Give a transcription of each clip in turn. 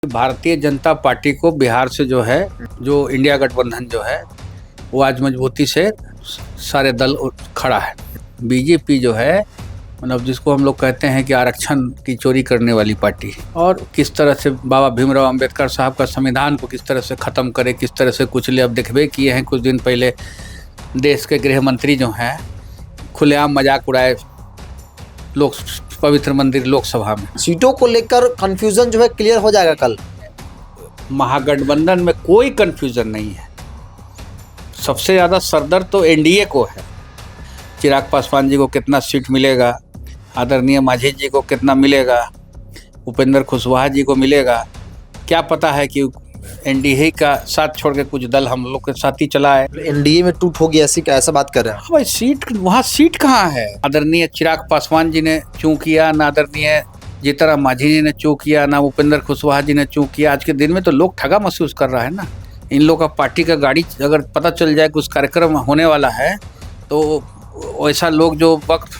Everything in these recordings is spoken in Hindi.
भारतीय जनता पार्टी को बिहार से जो है, जो इंडिया गठबंधन जो है वो आज मजबूती से सारे दल खड़ा है। बीजेपी जो है मतलब जिसको हम लोग कहते हैं कि आरक्षण की चोरी करने वाली पार्टी, और किस तरह से बाबा भीमराव अंबेडकर साहब का संविधान को किस तरह से ख़त्म करे, किस तरह से कुचले। अब देखबे किए हैं कुछ दिन पहले देश के गृह मंत्री जो हैं खुलेआम मजाक उड़ाए लोक पवित्र मंदिर लोकसभा में। सीटों को लेकर कंफ्यूजन जो है क्लियर हो जाएगा कल। महागठबंधन में कोई कंफ्यूजन नहीं है। सबसे ज़्यादा सरदर्द तो एनडीए को है। चिराग पासवान जी को कितना सीट मिलेगा, आदरणीय मांझी जी को कितना मिलेगा, उपेंद्र कुशवाहा जी को मिलेगा, क्या पता है कि एनडीए का साथ छोड़ के कुछ दल हम लोग के साथ ही चला है। एनडीए में टूट होगी ऐसी ऐसा बात कर रहे हैं भाई सीट, वहाँ सीट कहाँ है। आदरणीय चिराग पासवान जी ने चूँ किया, ना आदरणीय जीतनराम मांझी जी ने चूँ किया, ना उपेंद्र कुशवाहा जी ने चूँ किया। आज के दिन में तो लोग ठगा महसूस कर रहा है ना। इन लोगों का पार्टी का गाड़ी अगर पता चल जाए कि उस कार्यक्रम होने वाला है तो वैसा लोग जो वक्त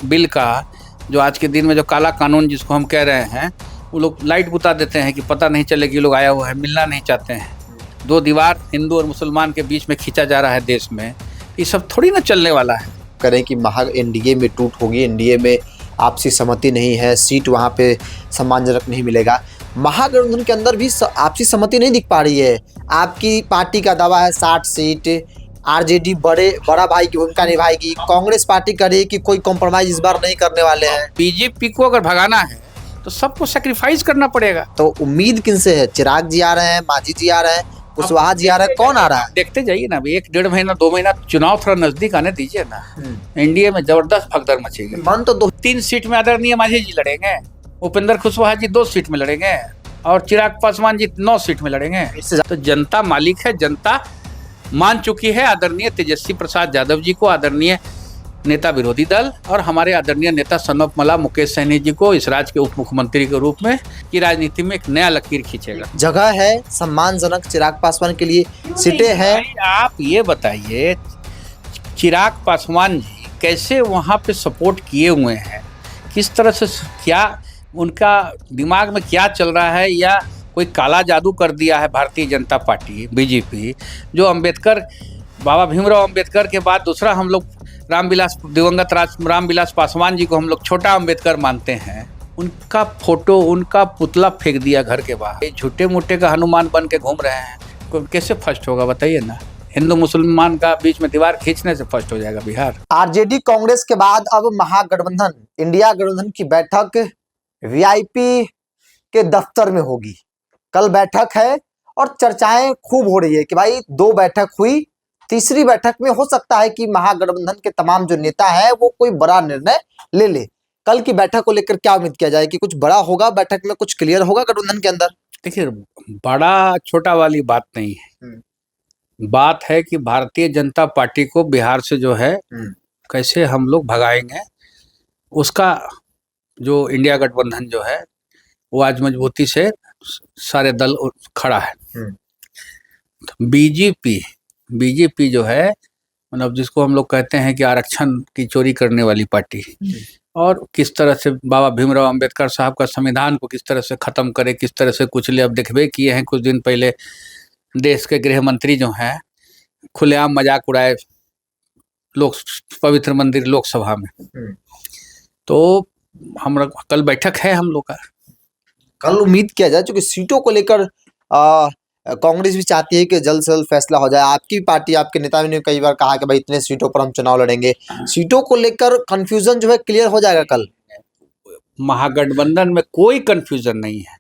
बिल का जो आज के दिन में जो काला कानून जिसको हम कह रहे हैं, वो लोग लाइट बुता देते हैं कि पता नहीं चले कि लोग आया हुआ है, मिलना नहीं चाहते हैं। दो दीवार हिंदू और मुसलमान के बीच में खींचा जा रहा है देश में। ये सब थोड़ी ना चलने वाला है। करें कि एनडीए में टूट होगी, एनडीए में आपसी सहमति नहीं है, सीट वहाँ पे सम्मानजनक नहीं मिलेगा। महागठबंधन के अंदर भी आपसी सहमति नहीं दिख पा रही है। आपकी पार्टी का दावा है 60 सीट, आरजेडी बड़ा भाई की भूमिका निभाएगी, कांग्रेस पार्टी कह रही है कि कोई कॉम्प्रोमाइज इस बार नहीं करने वाले हैं। बीजेपी को अगर भगाना है तो सबको सेक्रीफाइस करना पड़ेगा। तो उम्मीद किनसे है? चिराग जी आ रहे हैं, मांझी जी आ रहे हैं, कुशवाहा जी आ रहे हैं, कौन आ रहा है? देखते जाइए ना, अभी 1-1.5 महीना 2 महीना चुनाव थोड़ा नजदीक आने दीजिए ना। एनडीए में जबरदस्त भगदड़ मचेगी। मन तो 3 सीट में आदरणीय मांझी जी लड़ेंगे, उपेंद्र कुशवाहा जी 2 सीट में लड़ेंगे और चिराग पासवान जी 9 सीट में लड़ेंगे। तो जनता मालिक है, जनता मान चुकी है आदरणीय तेजस्वी प्रसाद यादव जी को, आदरणीय नेता विरोधी दल और हमारे आदरणीय नेता सनोपमला मुकेश सहनी जी को इस राज्य के उप मुख्यमंत्री के रूप में की राजनीति में एक नया लकीर खींचेगा। जगह है सम्मानजनक चिराग पासवान के लिए, सीटें हैं। आप ये बताइए चिराग पासवान जी कैसे वहाँ पे सपोर्ट किए हुए हैं, किस तरह से, क्या उनका दिमाग में क्या चल रहा है, या कोई काला जादू कर दिया है भारतीय जनता पार्टी बीजेपी, जो अंबेडकर बाबा भीमराव अंबेडकर के बाद दूसरा हम लोग दिवंगत रामविलास पासवान जी को हम लोग छोटा अंबेडकर मानते हैं। उनका फोटो, उनका पुतला फेंक दिया घर के बाहर। झूठे मूठे का हनुमान बन के घूम रहे हैं। कैसे फर्स्ट होगा बताइए ना। हिंदू मुसलमान का बीच में दीवार खींचने से फर्स्ट हो जाएगा बिहार। आरजेडी कांग्रेस के बाद अब महागठबंधन इंडिया गठबंधन की बैठक वीआईपी के दफ्तर में होगी। कल बैठक है और चर्चाएं खूब हो रही है कि भाई 2 बैठक हुई, तीसरी बैठक में हो सकता है कि महागठबंधन के तमाम जो नेता हैं वो कोई बड़ा निर्णय ले ले। कल की बैठक को लेकर क्या उम्मीद किया जाए कि कुछ बड़ा होगा बैठक में, कुछ क्लियर होगा गठबंधन के अंदर? देखिए, बड़ा छोटा वाली बात नहीं है। बात है कि भारतीय जनता पार्टी को बिहार से जो है कैसे हम लोग भगाएंगे। उसका जो इंडिया गठबंधन जो है वो आज मजबूती से सारे दल खड़ा है। बीजेपी जो है मतलब जिसको हम लोग कहते हैं कि आरक्षण की चोरी करने वाली पार्टी, और किस तरह से बाबा भीमराव अंबेडकर साहब का संविधान को किस तरह से ख़त्म करे, किस तरह से कुचले। अब देखबे किए हैं कुछ दिन पहले देश के गृह मंत्री जो हैं खुलेआम मजाक उड़ाए लोक पवित्र मंदिर लोकसभा में। तो हम कल बैठक है हम लोग का। कल उम्मीद किया जाए, क्योंकि सीटों को लेकर कांग्रेस भी चाहती है कि जल्द से जल्द फैसला हो जाए। आपकी पार्टी, आपके नेता ने कई बार कहा कि भाई इतने सीटों पर हम चुनाव लड़ेंगे। सीटों को लेकर कंफ्यूजन जो है क्लियर हो जाएगा कल। महागठबंधन में कोई कंफ्यूजन नहीं है।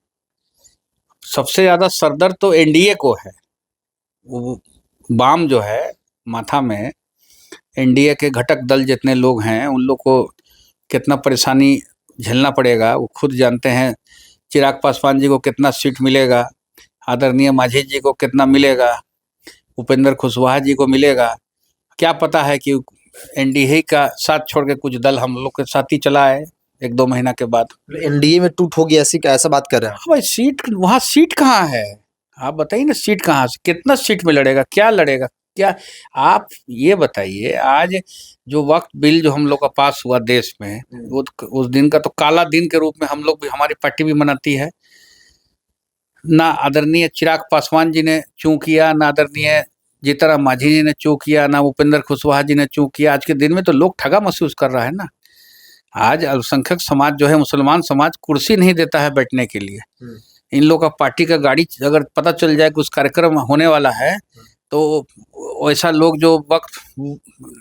सबसे ज्यादा सरदर्द तो एनडीए को है। वो बाम जो है माथा में, एनडीए के घटक दल जितने लोग हैं उन लोग को कितना परेशानी झेलना पड़ेगा वो खुद जानते हैं। चिराग पासवान जी को कितना सीट मिलेगा, आदरणीय मांझी जी को कितना मिलेगा, उपेंद्र कुशवाहा जी को मिलेगा, क्या पता है कि एनडीए का साथ छोड़ के कुछ दल हम लोग के साथ ही चला है 1-2 महीना के बाद। एनडीए में टूट होगी ऐसी ऐसा बात कर रहे हैं भाई सीट, वहाँ सीट कहाँ है। आप बताइए ना, सीट कहाँ से, कितना सीट में लड़ेगा, क्या लड़ेगा, क्या। आप ये बताइए, आज जो वक्त बिल जो हम लोग का पास हुआ देश में, वो उस दिन का तो काला दिन के रूप में हम लोग भी, हमारी पार्टी भी मनाती है। ना आदरणीय चिराग पासवान जी ने चूं किया, ना आदरणीय जीतनराम मांझी जी ने चूं किया, ना उपेंद्र कुशवाहा जी ने चूं किया। आज के दिन में तो लोग ठगा महसूस कर रहा है ना। आज अल्पसंख्यक समाज जो है, मुसलमान समाज कुर्सी नहीं देता है बैठने के लिए। इन लोगों का पार्टी का गाड़ी अगर पता चल जाए कि उस कार्यक्रम होने वाला है, तो वैसा लोग जो वक्फ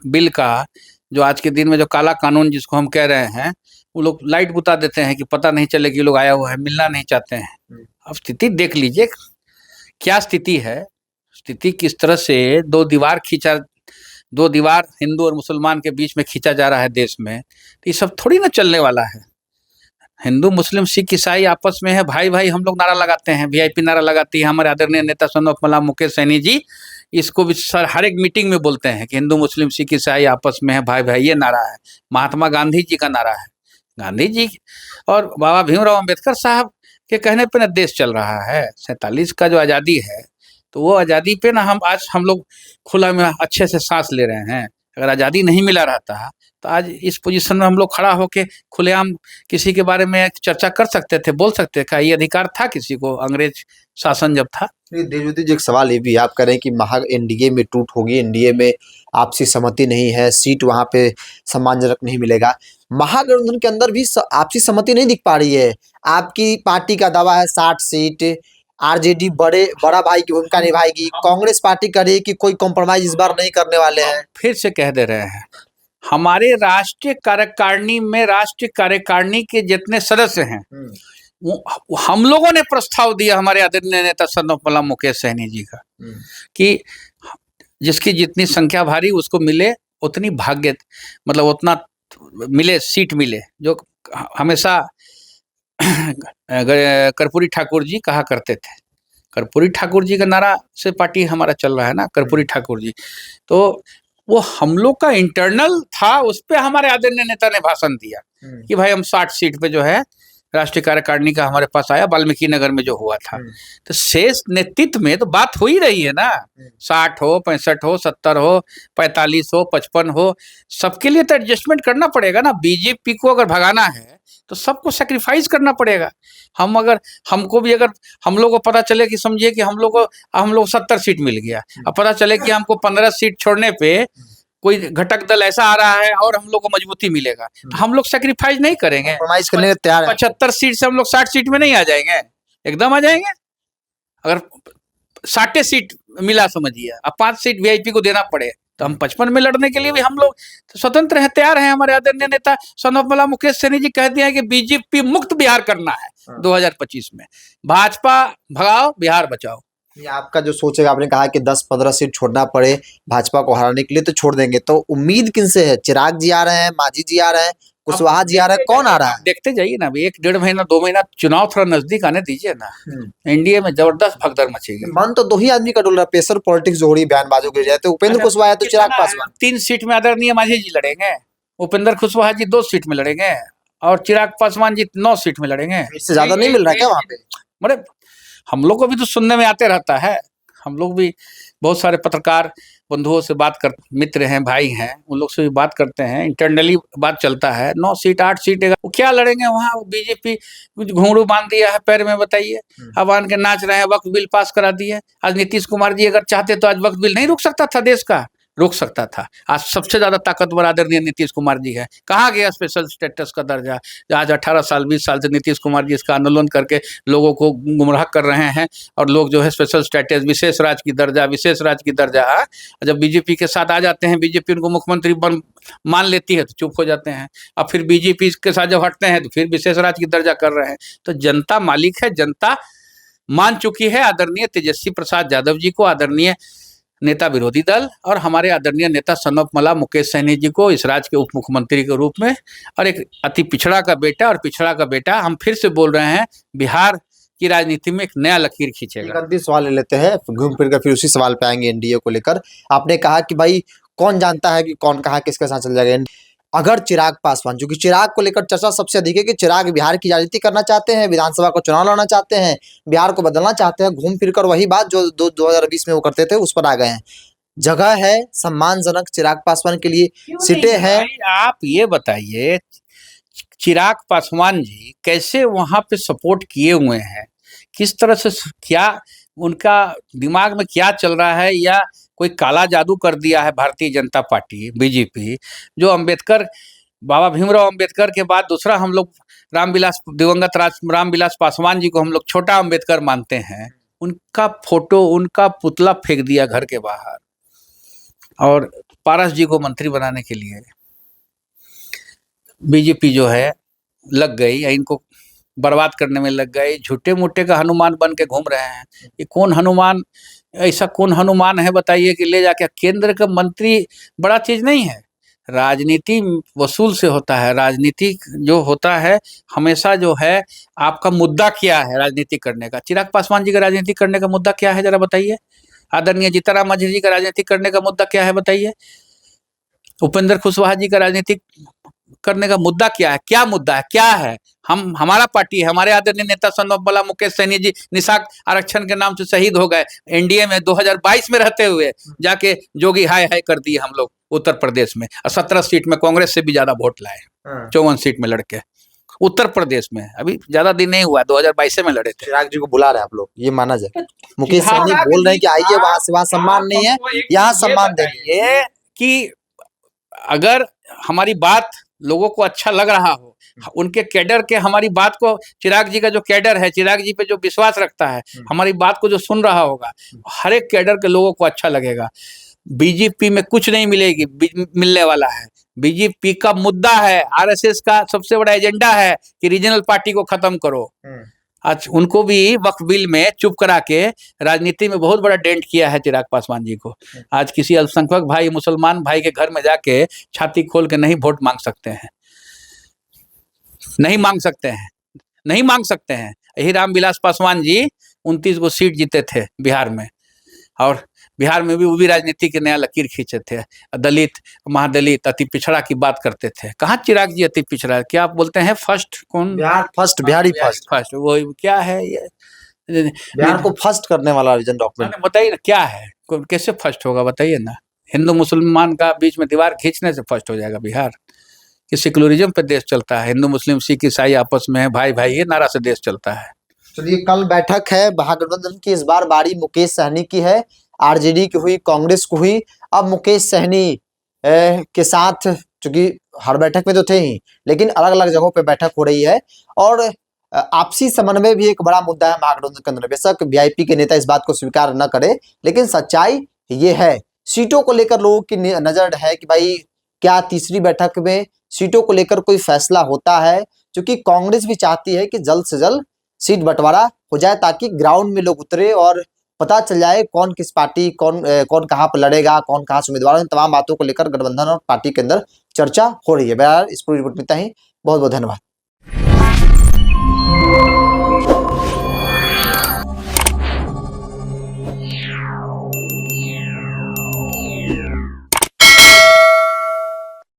बिल का, जो आज के दिन में जो काला कानून जिसको हम कह रहे हैं, वो लोग लाइट बुता देते हैं कि पता नहीं चले कि लोग आया हुआ है, मिलना नहीं चाहते हैं। अब स्थिति देख लीजिए क्या स्थिति है। स्थिति किस तरह से दो दीवार हिंदू और मुसलमान के बीच में खींचा जा रहा है देश में। तो ये सब थोड़ी ना चलने वाला है। हिंदू मुस्लिम सिख ईसाई आपस में है, भाई भाई हम लोग नारा लगाते हैं, वीआईपी नारा लगाती है हमारे आदरणीय नेता सन ऑफ मल्लाह मुकेश सैनी जी। इसको भी सर हर एक मीटिंग में बोलते हैं कि हिंदू मुस्लिम सिख ईसाई आपस में है, भाई भाई, ये नारा है। महात्मा गांधी जी का नारा है। गांधी जी और बाबा भीमराव अम्बेडकर साहब के कहने पे ना देश चल रहा है। 47 का जो आज़ादी है, तो वो आज़ादी पे ना हम लोग खुला में अच्छे से सांस ले रहे हैं। अगर आज़ादी नहीं मिला रहता तो आज इस पोजीशन में हम लोग खड़ा होके खुलेआम किसी के बारे में चर्चा कर सकते थे, बोल सकते थे। ये अधिकार था किसी को अंग्रेज शासन जब था? देवज्योति जी, एक सवाल ये भी आप कह रहे हैं कि महा एनडीए में टूट होगी, एनडीए में आपसी सहमति नहीं है, सीट वहां पे सम्मानजनक नहीं मिलेगा। महागठबंधन के अंदर भी आपसी सहमति नहीं दिख पा रही है। आपकी पार्टी का दावा है 60 सीट, आरजेडी बड़ा भाई की भूमिका निभाएगी, कांग्रेस पार्टी कह रही है कि कोई कॉम्प्रोमाइज इस बार नहीं करने वाले हैं। फिर से कह दे रहे हैं, हमारे राष्ट्रीय कार्यकारिणी के जितने सदस्य हैं, हम लोगों ने प्रस्ताव दिया हमारे आदरणीय नेता सन ऑफ मल्लाह मुकेश सैनी जी का, कि जिसकी जितनी संख्या भारी उसको मिले उतनी भाग्य, मतलब उतना मिले, सीट मिले। जो हमेशा कर्पूरी ठाकुर जी कहा करते थे। कर्पूरी ठाकुर जी का नारा से पार्टी हमारा चल रहा है ना, कर्पूरी ठाकुर जी। तो वो हम लोग का इंटरनल था, उस पर हमारे आदरणीय नेता ने भाषण दिया कि भाई हम 60 सीट पे जो है राष्ट्रीय कार्यकारिणी का हमारे पास आया, वाल्मीकि नगर में जो हुआ था। तो शेष नेतृत्व में तो बात हो ही रही है ना, 60 हो, 65 हो, 70 हो, 45 हो, 55 हो, सबके लिए तो एडजस्टमेंट करना पड़ेगा ना। बीजेपी को अगर भगाना है तो सबको सेक्रीफाइस करना पड़ेगा। हमको भी अगर हम लोग को पता चले कि समझिए कि हम लोग 70 सीट मिल गया, अब पता चले कि हमको 15 सीट छोड़ने पे कोई घटक दल ऐसा आ रहा है और हम लोग को मजबूती मिलेगा, तो हम लोग सेक्रीफाइस नहीं करेंगे। कॉम्प्रोमाइज करने के तैयार है। 75 सीट से हम लोग 60 सीट में नहीं आ जाएंगे, एकदम आ जाएंगे। अगर 60 सीट मिला समझिए, अब 5 सीट वीआईपी को देना पड़े, तो हम 55 में लड़ने के लिए भी हम लोग स्वतंत्र हैं, तैयार हैं। हमारे आदरणीय नेता सन ऑफ मल्लाह मुकेश सैनी जी कह दिया है कि बीजेपी मुक्त बिहार करना है 2025 में। भाजपा भगाओ, बिहार बचाओ। ये आपका जो सोच है, आपने कहा कि 10-15 सीट छोड़ना पड़े भाजपा को हराने के लिए तो छोड़ देंगे, तो उम्मीद किनसे है? चिराग जी आ रहे हैं, मांझी जी आ रहे हैं, कुशवाहा जी आ रहे हैं, कौन आ रहा है? देखते जाइए ना, अभी 1-1.5 महीना 2 महीना चुनाव थोड़ा नजदीक आने दीजिए ना, एनडीए में जबरदस्त भगदड़ मचेगी। मन तो 2 ही आदमी का डोल रहा है, प्रेशर पॉलिटिक्स जो हो रही है, बयानबाजों की जाए तो उपेंद्र कुशवाहा है तो चिराग पासवान। 3 सीट में आदरणीय मांझी जी लड़ेंगे, उपेंद्र कुशवाहा जी 2 सीट में लड़ेंगे, और चिराग पासवान जी 9 सीट में लड़ेंगे। इससे ज्यादा नहीं मिल रहा क्या वहाँ पे? बड़े हम लोग को भी तो सुनने में आते रहता है। हम लोग भी बहुत सारे पत्रकार बंधुओं से बात कर, मित्र हैं, भाई हैं, उन लोग से भी बात करते हैं, इंटरनली बात चलता है। 9 सीट 8 सीट वो क्या लड़ेंगे वहाँ? बीजेपी कुछ घुंघरू बांध दिया है पैर में, बताइए। अब आन के नाच रहे हैं, वक्फ बिल पास करा दिए। आज नीतीश कुमार जी अगर चाहते तो आज वक्फ बिल नहीं रोक सकता था, देश का रोक सकता था। आज सबसे ज्यादा ताकतवर आदरणीय नीतीश कुमार जी है। कहाँ गया स्पेशल स्टेटस का दर्जा? आज 18 साल 20 साल से नीतीश कुमार जी इसका आंदोलन करके लोगों को गुमराह कर रहे हैं, और लोग जो है स्पेशल स्टेटस, विशेष राज्य की दर्जा जब बीजेपी के साथ आ जाते हैं, बीजेपी उनको मुख्यमंत्री मान लेती है तो चुप हो जाते हैं। अब फिर बीजेपी के साथ जब हटते हैं तो फिर विशेष राज्य की दर्जा कर रहे हैं। तो जनता मालिक है, जनता मान चुकी है आदरणीय तेजस्वी प्रसाद यादव जी को, आदरणीय नेता विरोधी दल, और हमारे आदरणीय नेता सन ऑफ मल्लाह मुकेश सैनी जी को इस राज्य के उप मुख्यमंत्री के रूप में, और एक अति पिछड़ा का बेटा, और पिछड़ा का बेटा हम फिर से बोल रहे हैं बिहार की राजनीति में एक नया लकीर खींचेगा। एक अंतिम सवाल ले लेते हैं, घूम फिर कर फिर उसी सवाल पे आएंगे एनडीए को लेकर। आपने कहा कि भाई कौन जानता है कि कौन कहाँ किसके साथ चल जाएगा। अगर चिराग पासवान, जो कि चिराग को लेकर चर्चा सबसे अधिक है कि चिराग बिहार की राजनीति करना चाहते हैं, विधानसभा को चुनाव लड़ना चाहते हैं, बिहार को बदलना चाहते हैं, घूम फिर कर वही बात जो 2020 में वो करते थे उस पर आ गए हैं। जगह है सम्मानजनक चिराग पासवान के लिए, सीटें हैं। आप ये बताइए, चिराग पासवान जी कैसे वहां पे सपोर्ट किए हुए हैं, किस तरह से क्या उनका दिमाग में क्या चल रहा है, या कोई काला जादू कर दिया है भारतीय जनता पार्टी बीजेपी, जो अंबेडकर, बाबा भीमराव अंबेडकर के बाद दूसरा हम लोग दिवंगत रामविलास पासवान जी को हम लोग छोटा अंबेडकर मानते हैं, उनका फोटो, उनका पुतला फेंक दिया घर के बाहर, और पारस जी को मंत्री बनाने के लिए बीजेपी जो है लग गई, इनको बर्बाद करने में लग गई। झूठे मूठे का हनुमान बन के घूम रहे हैं। ये कौन हनुमान, ऐसा कौन हनुमान है बताइए कि ले जाके केंद्र का मंत्री बड़ा चीज नहीं है। राजनीति वसूल से होता है। राजनीति जो होता है हमेशा जो है, आपका मुद्दा क्या है राजनीति करने का। चिराग पासवान जी का राजनीति करने का मुद्दा क्या है जरा बताइए। आदरणीय जीतन राम मांझी जी का राजनीति करने का मुद्दा क्या है बताइए। उपेंद्र कुशवाहा जी का राजनीति करने का मुद्दा क्या है, क्या मुद्दा है, क्या है। हमारा पार्टी है, हमारे आदरणीय नेता सन्नोबला मुकेश सहनी जी निशाक आरक्षण के नाम से शहीद हो गए। एनडीए में 2022 में रहते हुए जाके जोगी हाय हाय कर दिए हम लोग उत्तर प्रदेश में, और 17 सीट में कांग्रेस से भी ज्यादा वोट लाए, 54 सीट में लड़के उत्तर प्रदेश में। अभी ज्यादा दिन नहीं हुआ, 2022 में लड़े थे। चिराग जी को बुला रहे हैं आप लोग, ये माना जाए। मुकेश सहनी बोल रहे हैं कि आइए वहां से, वहां सम्मान नहीं है, यहाँ सम्मान देंगे। कि अगर हमारी बात लोगों को अच्छा लग रहा हो, उनके कैडर के हमारी बात को, चिराग जी का जो कैडर है, चिराग जी पे जो विश्वास रखता है, हमारी बात को जो सुन रहा होगा, हर एक कैडर के लोगों को अच्छा लगेगा। बीजेपी में कुछ नहीं मिलने वाला है। बीजेपी का मुद्दा है, आरएसएस का सबसे बड़ा एजेंडा है कि रीजनल पार्टी को खत्म करो। आज उनको भी वक्फ बिल में चुप करा के राजनीति में बहुत बड़ा डेंट किया है चिराग पासवान जी को। आज किसी अल्पसंख्यक भाई, मुसलमान भाई के घर में जाके छाती खोल के नहीं वोट मांग सकते हैं, नहीं मांग सकते हैं, नहीं मांग सकते हैं। यही रामविलास पासवान जी 29 को सीट जीते थे बिहार में, और बिहार में भी वो भी राजनीति के नया लकीर खींचे थे। दलित, महादलित, अति पिछड़ा की बात करते थे। कहाँ चिराग जी अति पिछड़ा, क्या आप बोलते हैं फर्स्ट, कौन बिहारी फर्स्ट, वो क्या है ये, बिहार को फर्स्ट करने वाला रीजन डॉक्यूमेंट बताइए ना क्या है, कैसे फर्स्ट होगा बताइए ना। हिंदू मुसलमान का बीच में दीवार खींचने से फर्स्ट हो जाएगा बिहार? कि सेकुलरिज्म पे देश चलता है, हिंदू मुस्लिम सिख ईसाई आपस में भाई भाई ये नारा से देश चलता है। चलिए, कल बैठक है महागठबंधन की, इस बार बारी मुकेश सहनी की है। आरजेडी की हुई, कांग्रेस को हुई, अब मुकेश सहनी के साथ, चूंकि हर बैठक में तो थे ही, लेकिन अलग अलग जगहों पे बैठक हो रही है, और आपसी समन्वय भी एक बड़ा मुद्दा है महागठबंधन के अंदर। बेशक वीआईपी के नेता इस बात को स्वीकार न करे, लेकिन सच्चाई ये है। सीटों को लेकर लोगों की नजर है कि भाई क्या तीसरी बैठक में सीटों को लेकर कोई फैसला होता है, क्योंकि कांग्रेस भी चाहती है कि जल्द से जल्द सीट बंटवारा हो जाए, ताकि ग्राउंड में लोग उतरे और पता चल जाए कौन किस पार्टी, कौन कहाँ पर लड़ेगा, कौन कहाँ से उम्मीदवार। इन तमाम बातों को लेकर गठबंधन और पार्टी के अंदर चर्चा हो रही है। बहरहाल इस पूरी रिपोर्ट में इतना ही। बहुत बहुत धन्यवाद।